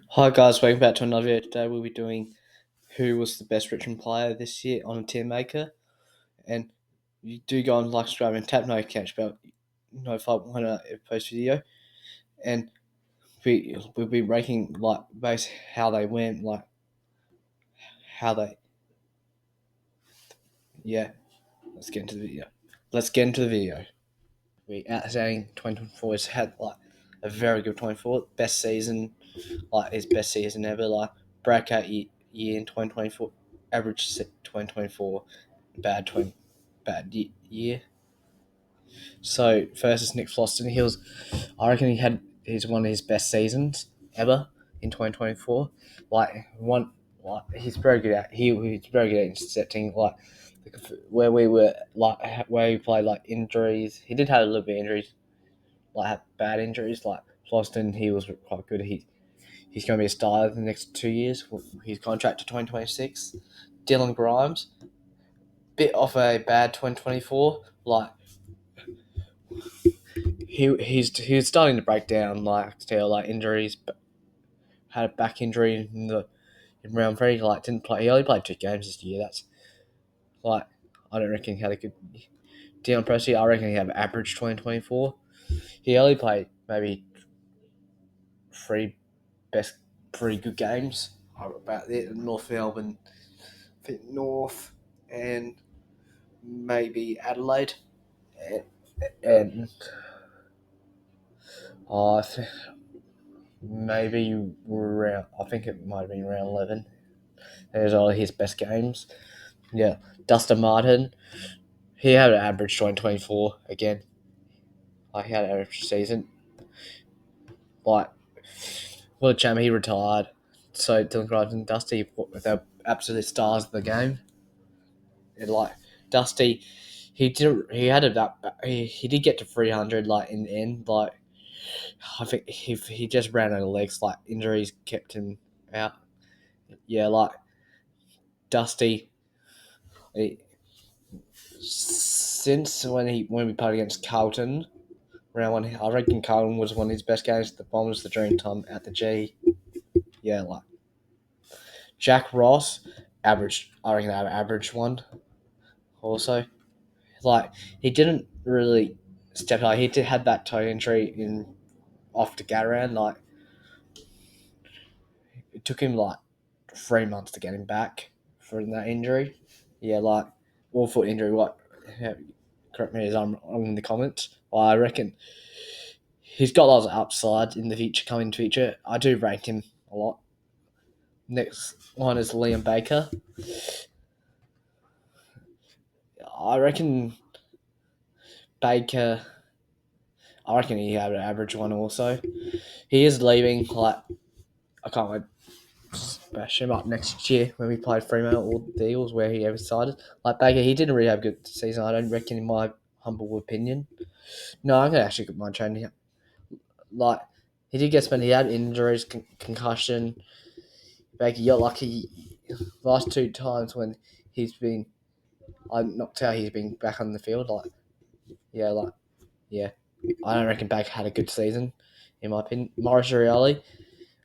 Hi guys, welcome back to another video. Today we'll be doing who was the best Richmond player this year on a team maker. And you do go on like subscribe and tap no catch about notify when I post video. And we'll be ranking like base how they went, like how they yeah. Let's get into the video. Let's get into the video. We outstanding 2024 has had like a very good 24, best season, like his best season ever, like breakout year in 2024, average 2024, bad year. So first is Nick Floston. I reckon he's one of his best seasons ever in 2024. He's very good at he's very good at intercepting. Where we were like where he played like injuries. He did have a little bit of injuries, like have bad injuries. Like Floston, he was quite good. He's going to be a star in the next 2 years. His contract to 2026. Dylan Grimes, bit off a bad 2024. Like he's starting to break down. Like still like injuries. Had a back injury in round three. Like didn't play. He only played 2 games this year. That's like I don't reckon he had a good. Dion Presley, I reckon he had average 2024. He only played maybe three best pretty good games about it. North Melbourne, North, and maybe Adelaide, and I th- maybe round. I think it might have been round 11. There's all his best games. Yeah, Dustin Martin. He had an average 2024 again. Like he had an average season. Like what a champ. He retired. So Dylan Grimes and Dusty, they're absolute stars of the game. And like Dusty, he did get to 300 like in the end. Like I think he just ran out of legs. Like injuries kept him out. Yeah, like Dusty. He, since when we played against Carlton, round one, I reckon Carlton was one of his best games. The Bombers, the dream time at the G. Yeah, like Jack Ross, average. I reckon I have average one. Also, like he didn't really step out. He did had that toe injury in off the Gataran. Like it took him like 3 months to get him back from that injury. Yeah, like all foot injury. What? Yeah, correct me as I'm wrong in the comments. Well, I reckon he's got lots of upside in the future, coming future. I do rank him a lot. Next one is Liam Baker. I reckon Baker. I reckon he had an average one also. He is leaving. Like I can't wait bash him up next year when we played Fremantle or the Eagles, where he ever started. Like Baker, he didn't really have a good season. I don't reckon, in my humble opinion. No, I can actually get my training. Like he did get spent. He had injuries, concussion. Baker, you're lucky. Last 2 times when he's been, I knocked out, he's been back on the field. Yeah. I don't reckon Baker had a good season, in my opinion. Morris Rioli,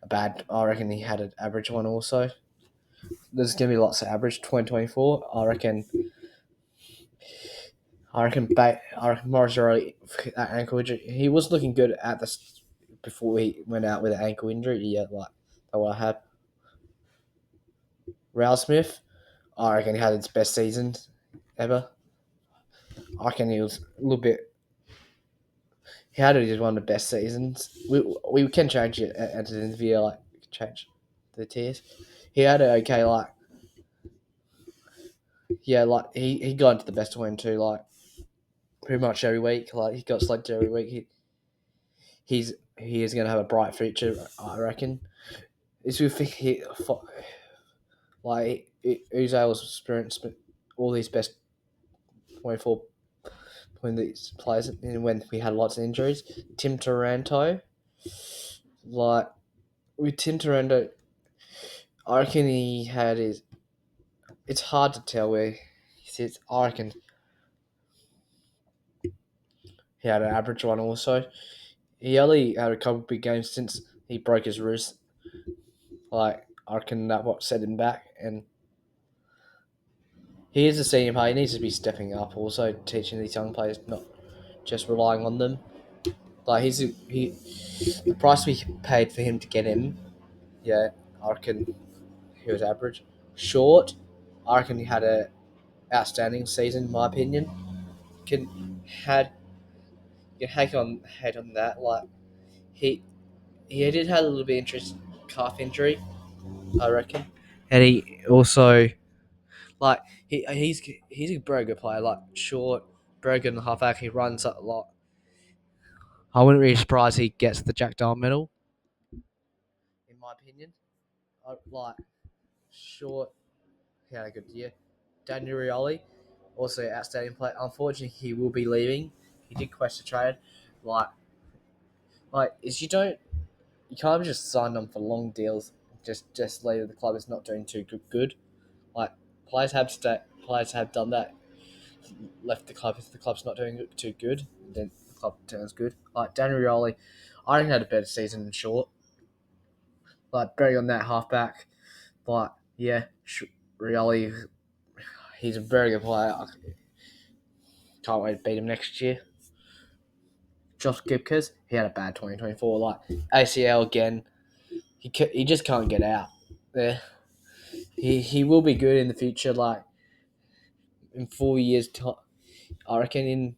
a bad. I reckon he had an average one also. There's gonna be lots of average 2024. I reckon Morris already that ankle injury. He was looking good at this before he went out with an ankle injury. Yeah, like that what I had. Rail Smith, I reckon he had his best season ever. I reckon he was a little bit. He had one of the best seasons. We can change it at the end of the year, like change the tiers. He had a okay like he got into the best 22 like pretty much every week. Like he got selected every week. He is going to have a bright future, I reckon. Is we think like Uzo was experienced all these best 24 when these players and when we had lots of injuries. Tim Taranto, like with Tim Taranto, I reckon he had his. It's hard to tell where he sits. I reckon he had an average one also. He only had a couple big games since he broke his wrist. Like I reckon that what set him back, and he is a senior player. He needs to be stepping up, also teaching these young players, not just relying on them. Like the price we paid for him to get him, yeah, I reckon he was average. Short, I reckon he had a outstanding season, in my opinion. Can had you can hate on that. Like he he did have a little bit of interest calf injury, I reckon, and he also like he's a very good player. Like short, very good in the halfback. He runs a lot. I wouldn't be surprised he gets the Jack Dale medal, in my opinion. Like short, he had a good year. Daniel Rioli, also outstanding player. Unfortunately, he will be leaving. He did question trade. Like, is you can't just sign them for long deals. Just leave the club is not doing too good. Like players have done that. Left the club if the club's not doing too good. Then the club turns good. Like Daniel Rioli, I think had a better season in short. Like very on that halfback. But yeah, Rioli, he's a very good player. I can't wait to beat him next year. Josh Gibkers, he had a bad 2024. Like ACL again, he just can't get out there. He will be good in the future. Like in 4 years time, I reckon in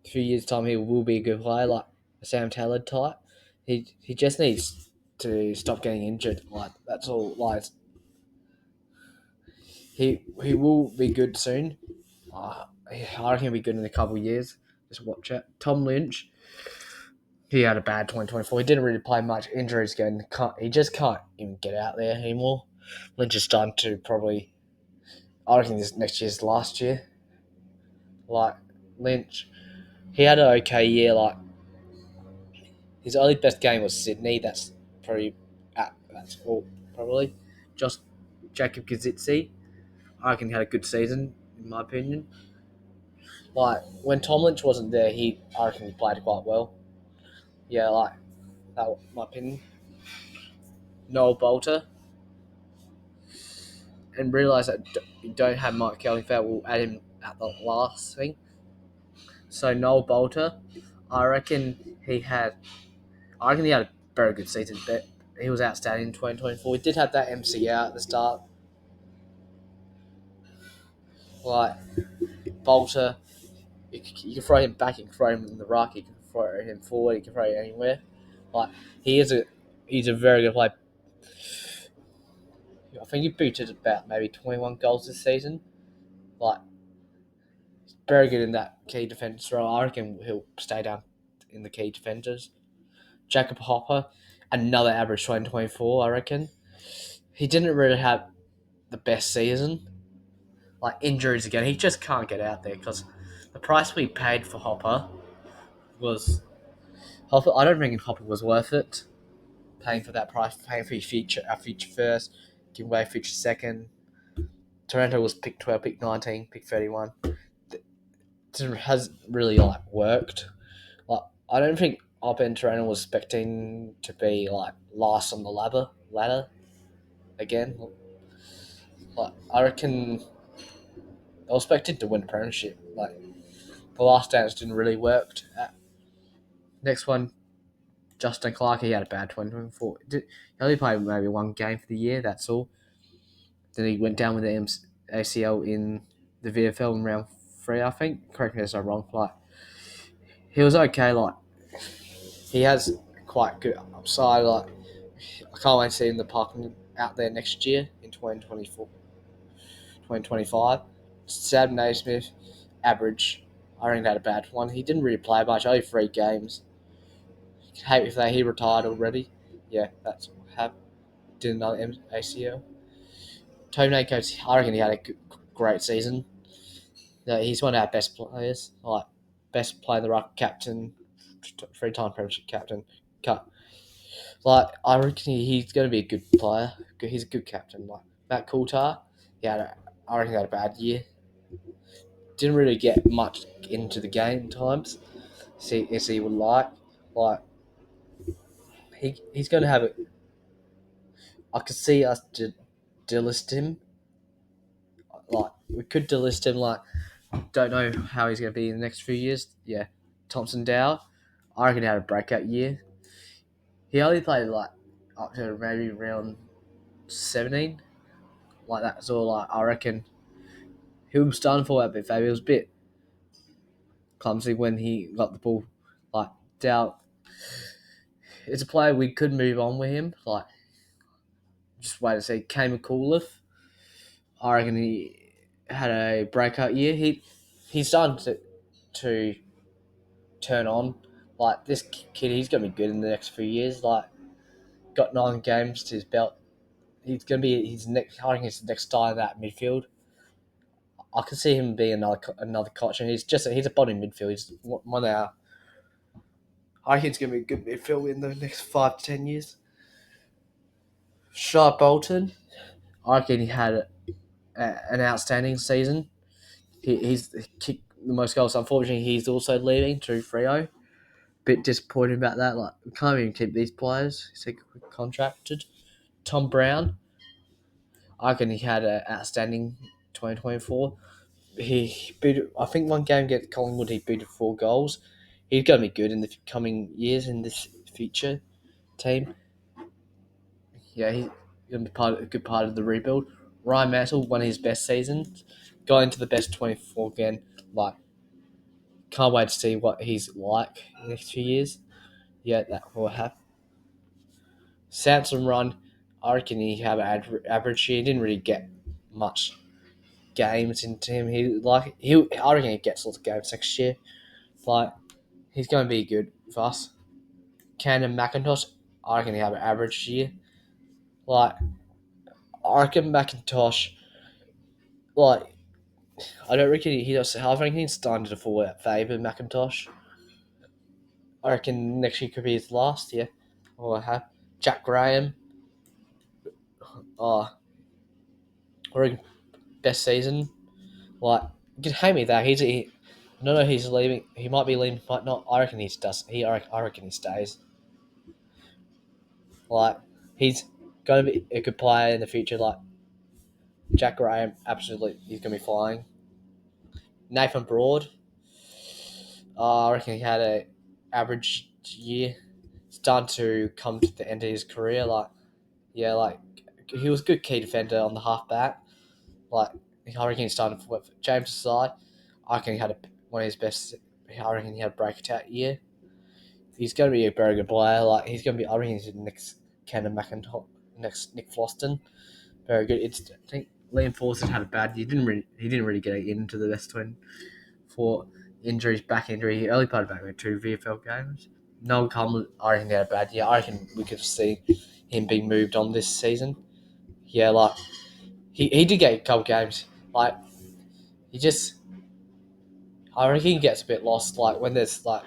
2 years time he will be a good player, like a Sam Taylor type. He just needs to stop getting injured. Like that's all. Like he will be good soon. I reckon he'll be good in a couple of years. Just watch it. Tom Lynch, he had a bad 2024. He didn't really play much. Injuries again. He just can't even get out there anymore. Lynch is starting to probably. I reckon this next year's last year. Like Lynch, he had an okay year. Like his only best game was Sydney. That's probably that's all probably. Just Jacob Kazitsi, I reckon he had a good season in my opinion. Like when Tom Lynch wasn't there, I reckon he played quite well. Yeah, like that was my opinion. Noel Bolter, and realise that you don't have Mike Kelly Fair. We'll add him at the last thing. So Noel Bolter, I reckon he had. I reckon he had a very good season, but he was outstanding in 2024. He did have that MCR at the start. Like Bolter, you can throw him back, you can throw him in the ruck, you can throw him forward, you can throw him anywhere. Like he is a he's a very good player. I think he booted about maybe 21 goals this season. Like very good in that key defence role. I reckon he'll stay down in the key defenders. Jacob Hopper, another average 2024, I reckon. He didn't really have the best season. Like injuries again, he just can't get out there because the price we paid for Hopper was Hopper. I don't think Hopper was worth it. Paying for that price, paying for our future first, giving away future second. Toronto was pick 12, pick 19, pick 31. It has really like worked. Like I don't think Oppa and Toronto was expecting to be like last on the ladder again. Like I reckon I was expected to win the premiership. Like the last dance didn't really work. Next one, Justin Clark, he had a bad 2024. He only played maybe one game for the year, that's all. Then he went down with the ACL in the VFL in round 3, I think. Correct me if I'm wrong. Like, he was okay. Like, he has quite good upside. Like, I can't wait to see him in the park out there next year in 2024, 2025. Sam Naismith, average. I think he had a bad one. He didn't really play much, only 3 games. Hate if he retired already. Yeah, that's what happened. Did another ACL. Tony Coates, I reckon he had a great season. He's one of our best players. Like best player in the ruck, captain, 3-time premiership captain. Cut. Like I reckon he's going to be a good player. He's a good captain. Like Matt Coulter, I reckon he had a bad year. Didn't really get much into the game times. See, as he would like. Like he's going to have it. I could see us delist him. Like we could delist him. Like don't know how he's going to be in the next few years. Yeah, Thompson Dow, I reckon he had a breakout year. He only played like up to maybe round 17, like that. So like I reckon he was starting for that bit. Maybe it was a bit clumsy when he got the ball. Like Dow, it's a player we could move on with him. Like just wait to see. Came Cooleth, I reckon he had a breakout year. He's starting to turn on. Like this kid, he's gonna be good in the next few years. Like got 9 games to his belt. He's gonna be his next. I think he's the next star in that midfield. I can see him being another coach, and he's a body midfield. He's one of our. I think he's gonna be a good midfield in the next 5 to 10 years. Sharp Bolton, I reckon he had an outstanding season. He's kicked the most goals. Unfortunately, he's also leaving to Freo. Bit disappointed about that. Like we can't even keep these players. He's contracted. Tom Brown, I reckon he had an outstanding 2024. He booted, I think one game against Collingwood, he booted 4 goals. He's going to be good in the coming years in this future team. Yeah, he's going to be a good part of the rebuild. Ryan Mantle, one of his best seasons, going to the best 24 again. Like, can't wait to see what he's like in the next few years. Yeah, that will happen. Samson Run, I reckon he had an average year. He didn't really get much games into him. I reckon he gets lots of games next year. Like he's going to be good for us. Camden McIntosh, I reckon he have an average year. Like I reckon McIntosh, like I don't reckon he does. I reckon he's starting to fall out of favour. McIntosh, I reckon next year could be his last year. Or I have Jack Graham. Oh, I reckon best season. Like you can hate me that no, he's leaving. He might be leaving, might not. I reckon he does. I reckon he stays. Like he's going to be a good player in the future. Like Jack Graham, absolutely, he's going to be flying. Nathan Broad, I reckon he had a average year. Starting to come to the end of his career. Like yeah, like he was a good key defender on the halfback. Like I reckon he started with James' side. I reckon he had one of his best. I reckon he had a breakout year. He's going to be a very good player. Like he's going to be. I reckon he's the next Cannon McIntosh, next Nick Floston. Very good. I think Liam Fawcett had a bad year. He didn't really get into the best 20 for injuries, back injury. He only played about 2 VFL games. Noel Coleman, I reckon he had a bad year. I reckon we could see him being moved on this season. Yeah, like he did get a couple games. Like he just, I reckon he gets a bit lost. Like when there's like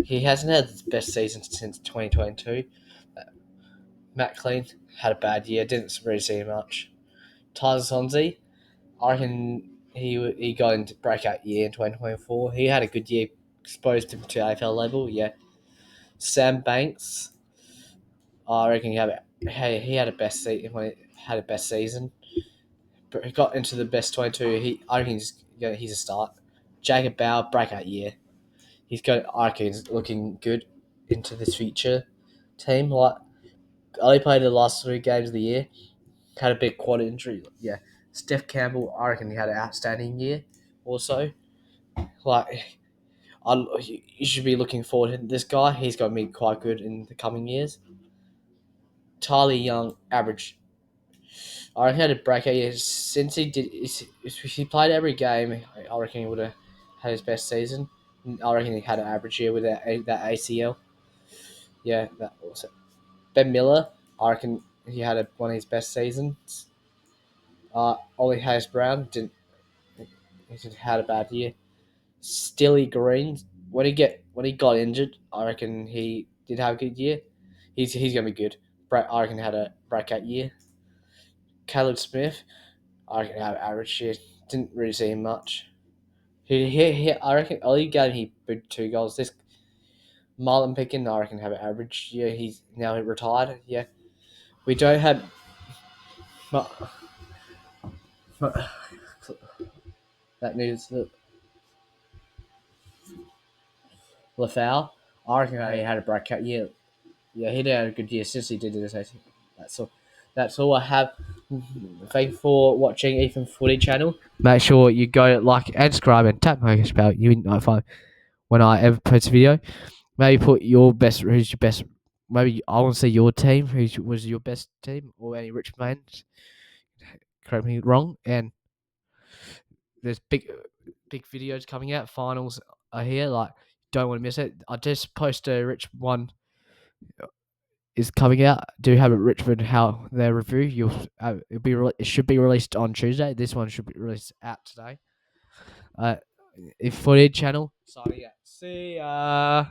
he hasn't had his best season since 2022. Matt Clean had a bad year. Didn't really see much. Tyler Sonzi, I reckon he got into breakout year in 2024. He had a good year, exposed him to AFL level. Yeah, Sam Banks, I reckon he had a best season when he had a best season. But he got into the best 22. I reckon he's a start. Jacob Bauer breakout year. I reckon he's looking good into this future team. Like I only played the last 3 games of the year. Had a big quad injury. Yeah, Steph Campbell, I reckon he had an outstanding year. Also, like you should be looking forward to this guy. He's going to be quite good in the coming years. Tyler Young, average. I reckon he had a breakout year since if he played every game. I reckon he would have had his best season. I reckon he had an average year with that ACL. Yeah, that was it. Ben Miller, I reckon he had one of his best seasons. Ollie Hayes Brown he had a bad year. Stilly Green, when he got injured, I reckon he did have a good year. He's gonna be good. I reckon he had a breakout year. Caleb Smith, I reckon he had an average year. Didn't really see him much. I reckon early game he booted 2 goals. This Marlon Pickin, I reckon have an average year. He's now retired. Yeah, We don't have mu- mu- that news. Lafau. I reckon he had a breakout year. Yeah, he did have a good year since he did this. That's all. That's all I have. Thank you for watching Ethan Footy channel. Make sure you go like and subscribe and tap notification bell. You will notify when I ever post a video. Maybe put your best. Who's your best? Maybe I want to see your team. Who was your best team or any Richmond fans? Correct me wrong. And there's big videos coming out. Finals are here. Like don't want to miss it. I just posted a Richmond one is coming out. Do have a Richmond how their review. It should be released on Tuesday. This one should be released out today. If footage channel. Signing out. See ya.